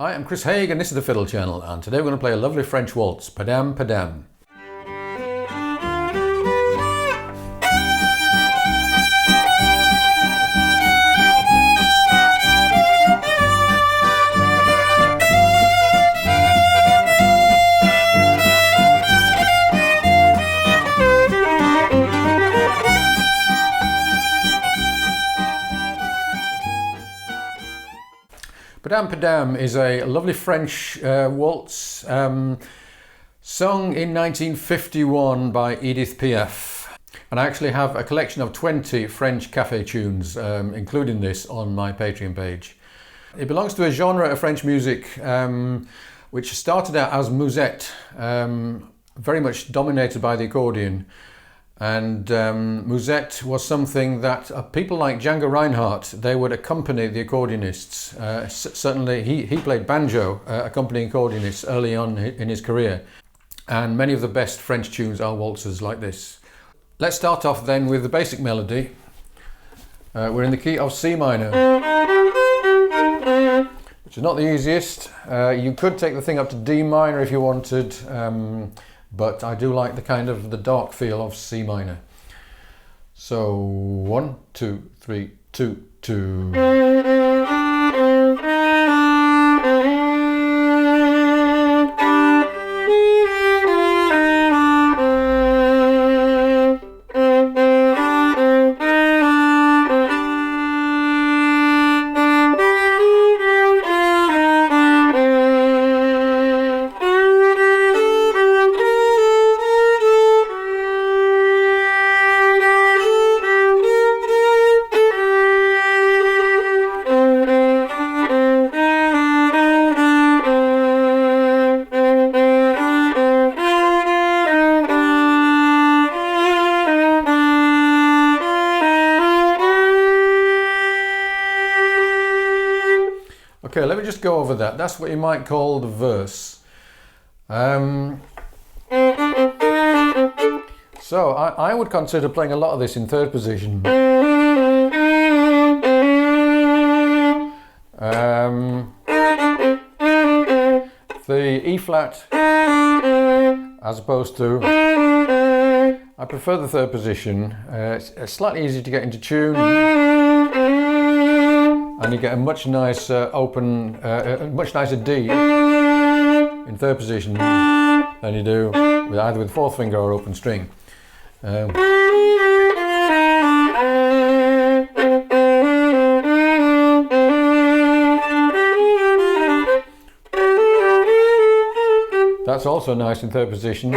Hi, I'm Chris Haigh and this is the Fiddle channel, and today we're going to play a lovely French waltz, Padam Padam. Padam Padam is a lovely French waltz sung in 1951 by Edith Piaf. And I actually have a collection of 20 French cafe tunes, including this, on my Patreon page. It belongs to a genre of French music which started out as musette, very much dominated by the accordion. And musette was something that people like Django Reinhardt, they would accompany the accordionists. Certainly he played banjo, accompanying accordionists early on in his career. And many of the best French tunes are waltzes like this. Let's start off then with the basic melody. We're in the key of C minor, which is not the easiest. You could take the thing up to D minor if you wanted. But I do like the dark feel of C minor. So 1, 2, 3, 2, 2. Okay, let me just go over that. That's what you might call the verse. So I would consider playing a lot of this in third position. The E flat, as opposed to, I prefer the third position. It's slightly easier to get into tune. And you get a much nicer much nicer D in third position than you do with either with fourth finger or open string. That's also nice in third position.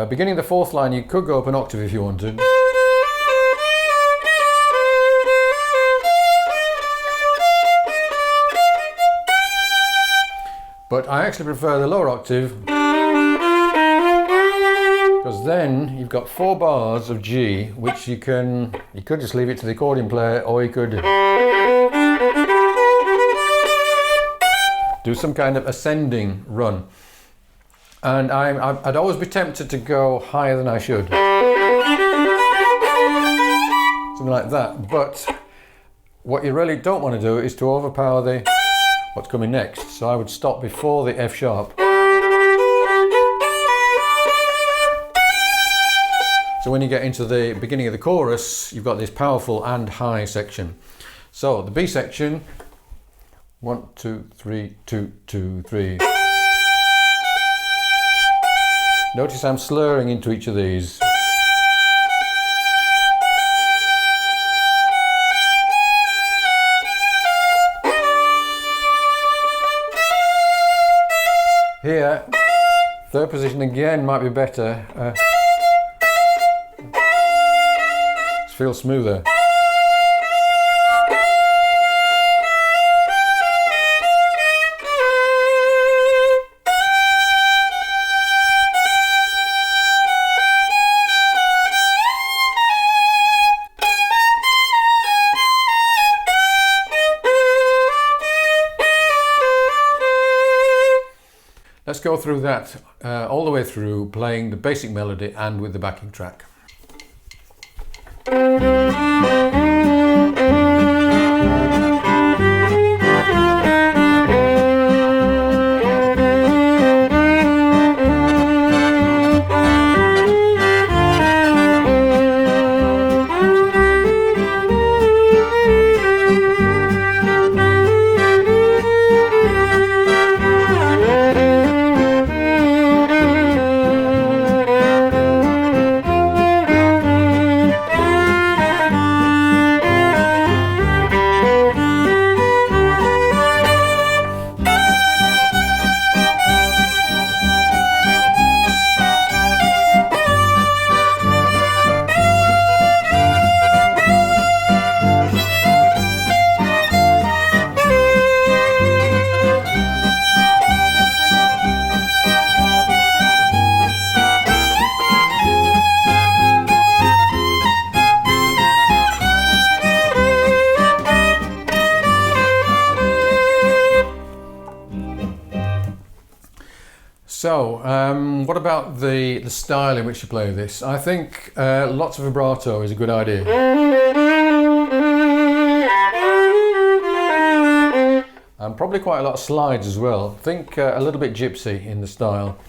Beginning the fourth line, you could go up an octave if you wanted. But I actually prefer the lower octave, because then you've got 4 bars of G, which you could just leave it to the accordion player, or you could do some kind of ascending run. And I'd always be tempted to go higher than I should. Something like that. But what you really don't want to do is to overpower what's coming next. So I would stop before the F sharp. So when you get into the beginning of the chorus, you've got this powerful and high section. So the B section, 1, 2, 3, 2, 2, 3. Notice I'm slurring into each of these. Here, third position again might be better. It feels smoother. Let's go through that all the way through, playing the basic melody and with the backing track. So, what about the style in which you play this? I think lots of vibrato is a good idea. And probably quite a lot of slides as well. Think a little bit gypsy in the style.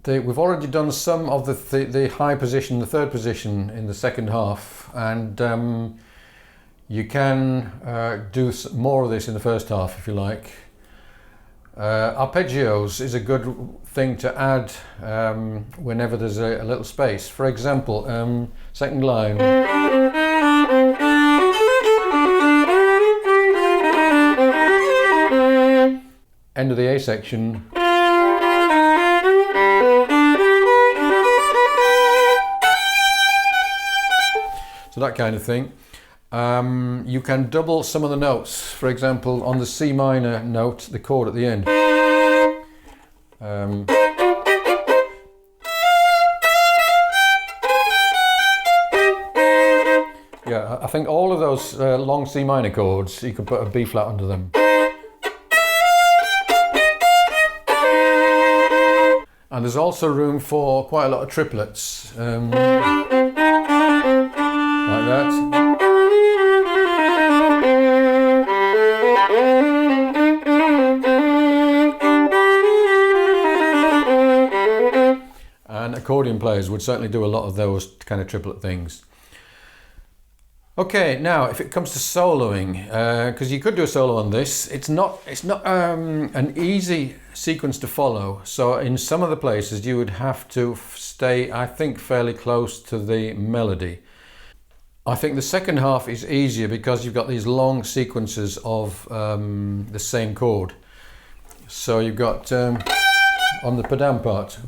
We've already done some of the high position, the third position in the second half, and you can do more of this in the first half if you like. Arpeggios is a good thing to add whenever there's a little space. For example, second line. End of the A section. So that kind of thing. You can double some of the notes. For example, on the C minor note, the chord at the end. Yeah, I think all of those long C minor chords, you can put a B flat under them. And there's also room for quite a lot of triplets. Like that. And accordion players would certainly do a lot of those kind of triplet things. Okay, now if it comes to soloing, because you could do a solo on this, it's not an easy sequence to follow. So in some of the places you would have to stay, I think, fairly close to the melody. I think the second half is easier because you've got these long sequences of the same chord. So you've got on the Padam part.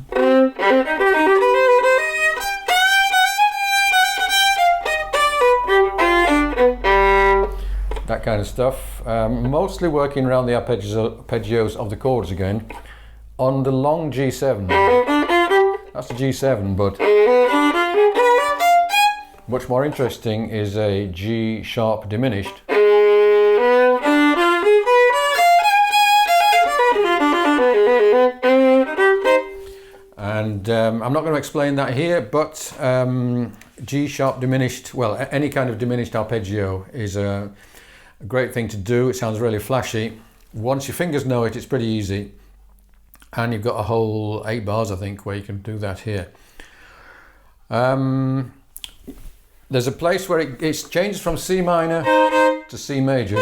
That kind of stuff. Mostly working around the arpeggios of the chords again. On the long G7. That's the G7, but much more interesting is a G sharp diminished. And I'm not going to explain that here, but G sharp diminished, well, any kind of diminished arpeggio is a great thing to do. It sounds really flashy. Once your fingers know it, it's pretty easy. And you've got a whole 8 bars, I think, where you can do that here. There's a place where it changes from C minor to C major.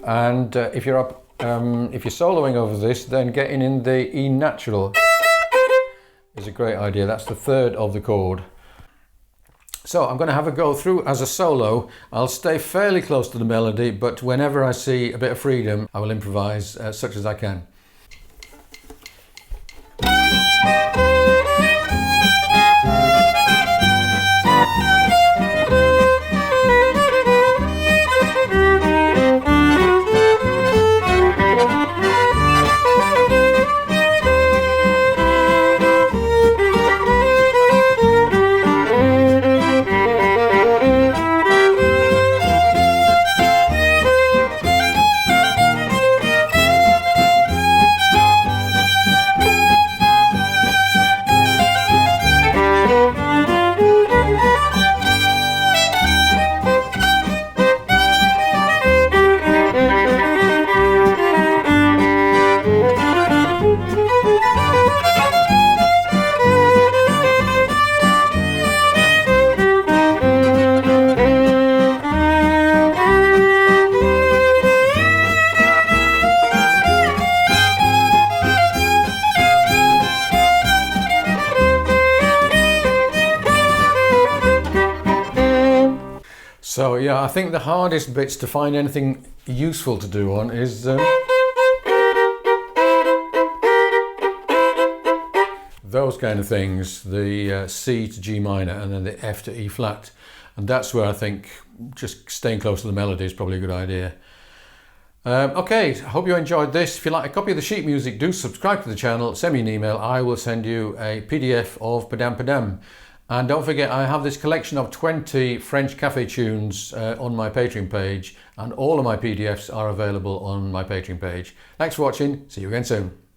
And if you're soloing over this, then getting in the E natural is a great idea. That's the third of the chord. So I'm going to have a go through as a solo. I'll stay fairly close to the melody, but whenever I see a bit of freedom, I will improvise such as I can. So yeah, I think the hardest bits to find anything useful to do on is those kind of things, the C to G minor and then the F to E flat. And that's where I think just staying close to the melody is probably a good idea. Okay, I hope you enjoyed this. If you like a copy of the sheet music, do subscribe to the channel, send me an email. I will send you a PDF of Padam Padam. And don't forget, I have this collection of 20 French cafe tunes on my Patreon page, and all of my PDFs are available on my Patreon page. Thanks for watching. See you again soon.